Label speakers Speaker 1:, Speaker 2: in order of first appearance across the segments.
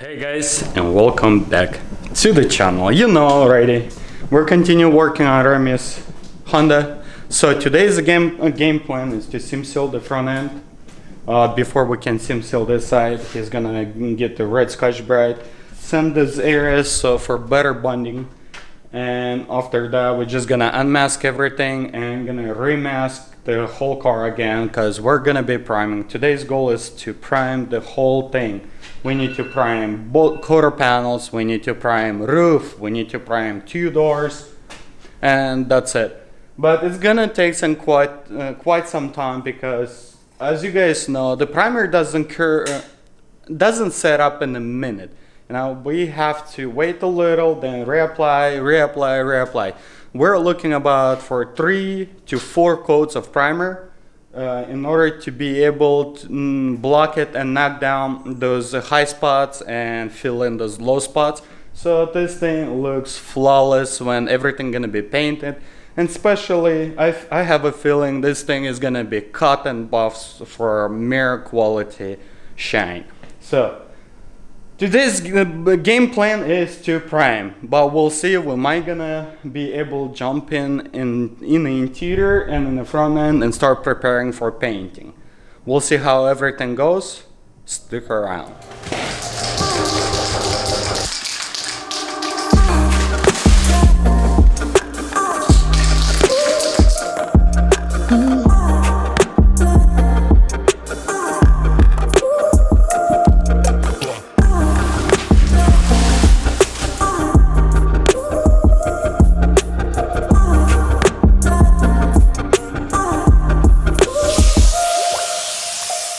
Speaker 1: Hey guys, and welcome back to the channel. You know already, we're continue working on Remy's Honda. So today's game plan is to sim seal the front end. Before we can sim seal this side, he's gonna get the red Scotch Brite, sand these areas so for better bonding. And after that, we're just gonna unmask everything and gonna remask the whole car again, because we're gonna be priming. Today's goal is to prime the whole thing. We need to prime both quarter panels, we need to prime roof, we need to prime 2 doors, and that's it. But it's gonna take some quite some time, because as you guys know, the primer doesn't set up in a minute. Now we have to wait a little, then reapply. We're looking about for 3 to 4 coats of primer in order to be able to block it and knock down those high spots and fill in those low spots. So this thing looks flawless when everything gonna be painted. And especially, I have a feeling this thing is gonna be cut and buffs for mirror quality shine. So today's game plan is to prime, but we'll see. We might gonna be able to jump in the interior and in the front end and start preparing for painting. We'll see how everything goes. Stick around.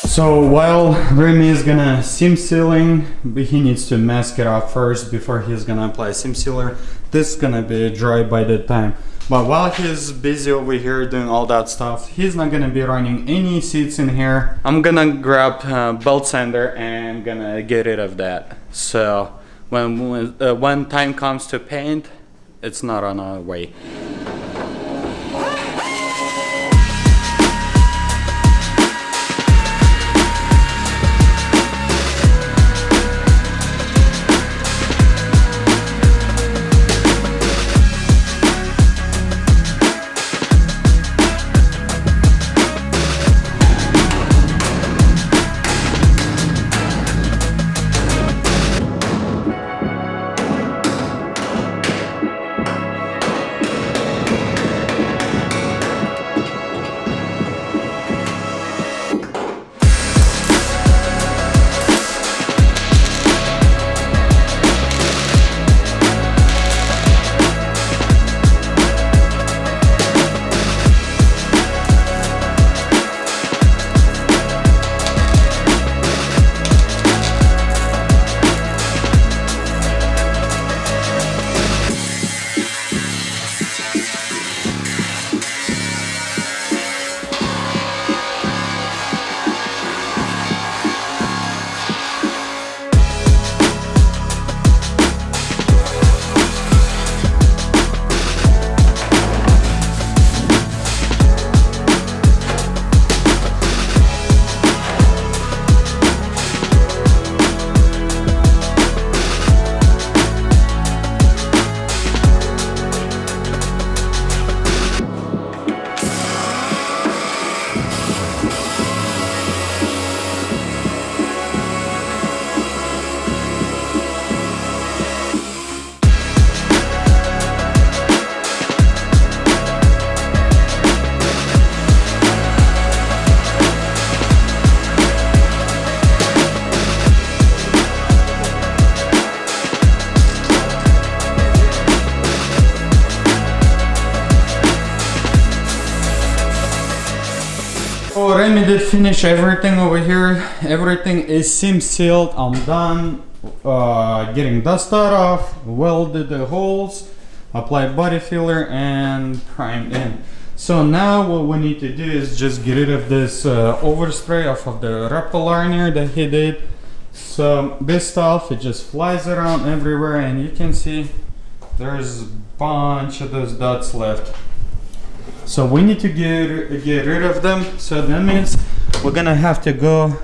Speaker 1: So while Remy is gonna sim sealing, he needs to mask it off first before he's gonna apply sim sealer. This is gonna be dry by the time. But while he's busy over here doing all that stuff, he's not gonna be running any seats in here. I'm gonna grab belt sander and gonna get rid of that. So when time comes to paint, it's not on our way. Oh, Remy did finish everything over here. Everything is sim sealed. I'm done getting dust off, welded the holes, applied body filler, and primed in. So now what we need to do is just get rid of this overspray off of the repel liner that he did. So this stuff, it just flies around everywhere, and you can see there's a bunch of those dots left. So we need to get rid of them. So that means we're gonna have to go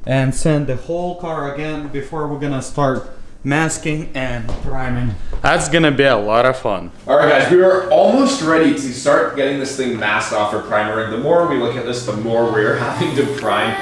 Speaker 1: and sand the whole car again before we're gonna start masking and priming. That's gonna be a lot of fun.
Speaker 2: All right, guys, we are almost ready to start getting this thing masked off for primer. And the more we look at this, the more we're having to prime.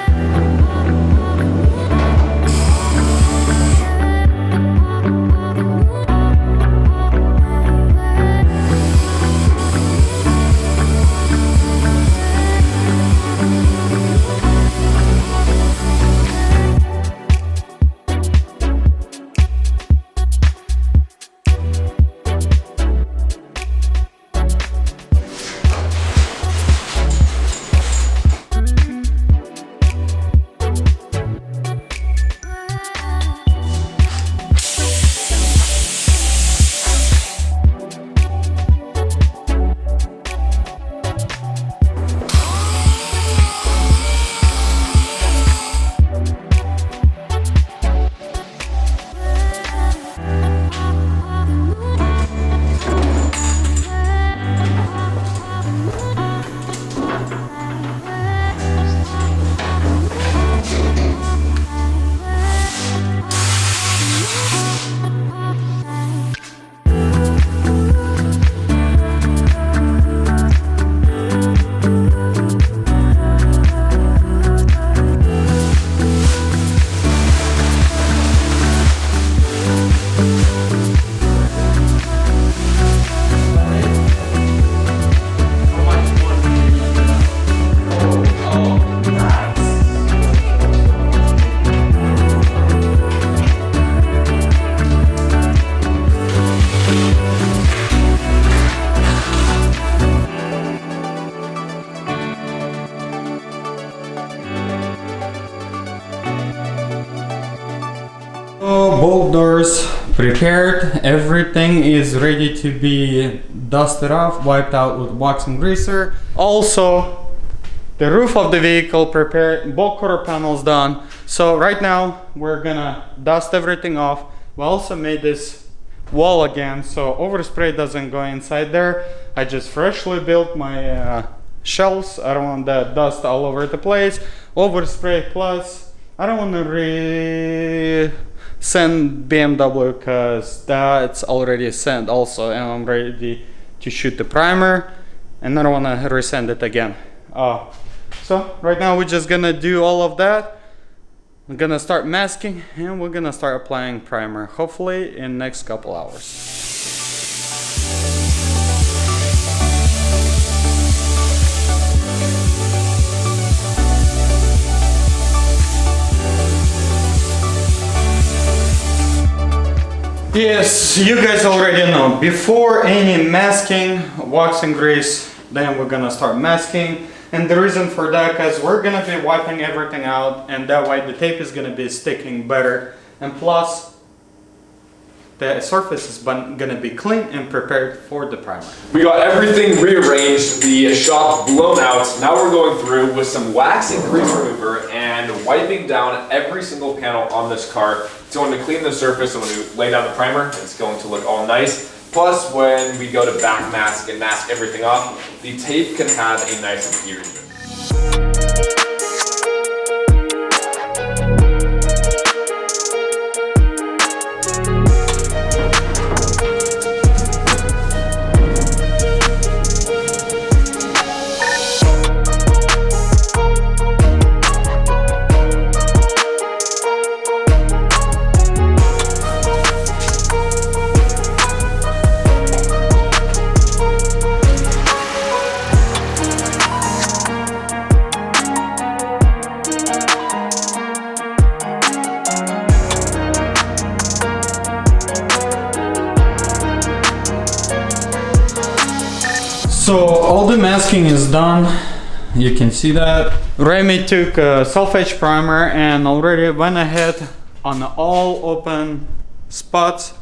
Speaker 1: Both doors prepared, everything is ready to be dusted off, wiped out with wax and greaser. Also, the roof of the vehicle prepared, both quarter panels done. So right now we're gonna dust everything off. We also made this wall again so overspray doesn't go inside there. I just freshly built my shelves. I don't want that dust all over the place. Overspray plus I don't want to send BMW because that's already sent also, and I'm ready to shoot the primer and I don't want to resend it again. So right now we're just gonna do all of that. We're gonna start masking and we're gonna start applying primer hopefully in next couple hours. Yes, you guys already know, before any masking, wax and grease, then we're gonna start masking. And the reason for that, because we're gonna be wiping everything out and that way the tape is gonna be sticking better. And plus, the surface is gonna be clean and prepared for the primer.
Speaker 2: We got everything rearranged, the shop blown out. Now we're going through with some wax and grease remover and wiping down every single panel on this car. It's going to clean the surface, and when we lay down the primer, it's going to look all nice. Plus, when we go to back mask and mask everything off, the tape can have a nice adherence.
Speaker 1: So all the masking is done, you can see that. Remy took a self-etch primer and already went ahead on all open spots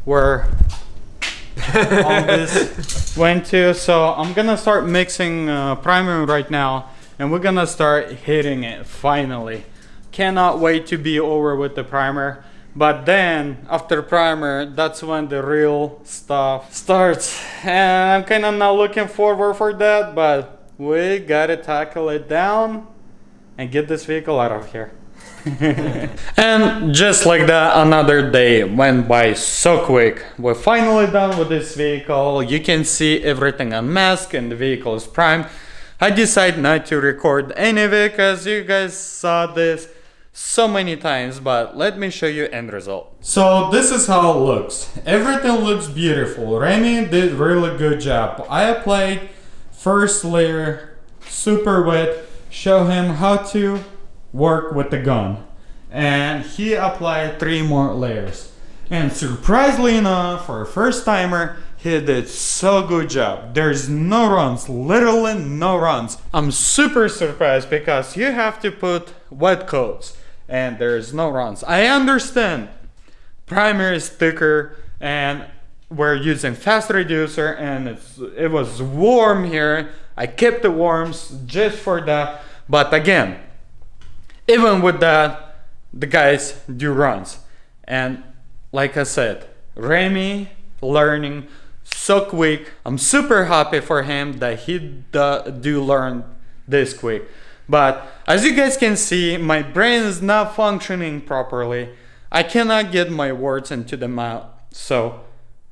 Speaker 1: where all this went to. So I'm gonna start mixing primer right now and we're gonna start hitting it finally. Cannot wait to be over with the primer. But then, after primer, that's when the real stuff starts. And I'm kind of not looking forward for that, but we gotta tackle it down and get this vehicle out of here. And just like that, another day went by so quick. We're finally done with this vehicle. You can see everything unmasked and the vehicle is primed. I decided not to record any of it because you guys saw this so many times, but let me show you end result. So this is how it looks. Everything looks beautiful. Remy did really good job. I applied first layer super wet, show him how to work with the gun, and he applied 3 more layers, and surprisingly enough, for a first timer, he did so good job. There's no runs, literally no runs. I'm super surprised because you have to put wet coats and there's no runs. I understand primer is thicker and we're using fast reducer and it was warm here. I kept the warms just for that, but again, even with that, the guys do runs. And like I said, Remy learning so quick. I'm super happy for him that he do learn this quick. But as you guys can see, my brain is not functioning properly. I cannot get my words into the mouth. So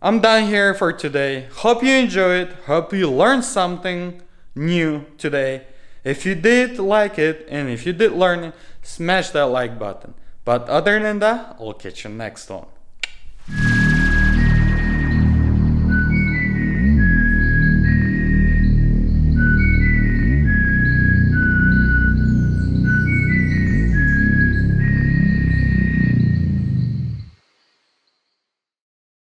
Speaker 1: I'm done here for today. Hope you enjoyed. Hope you learned something new today. If you did like it and if you did learn it, smash that like button. But other than that, I'll catch you next one.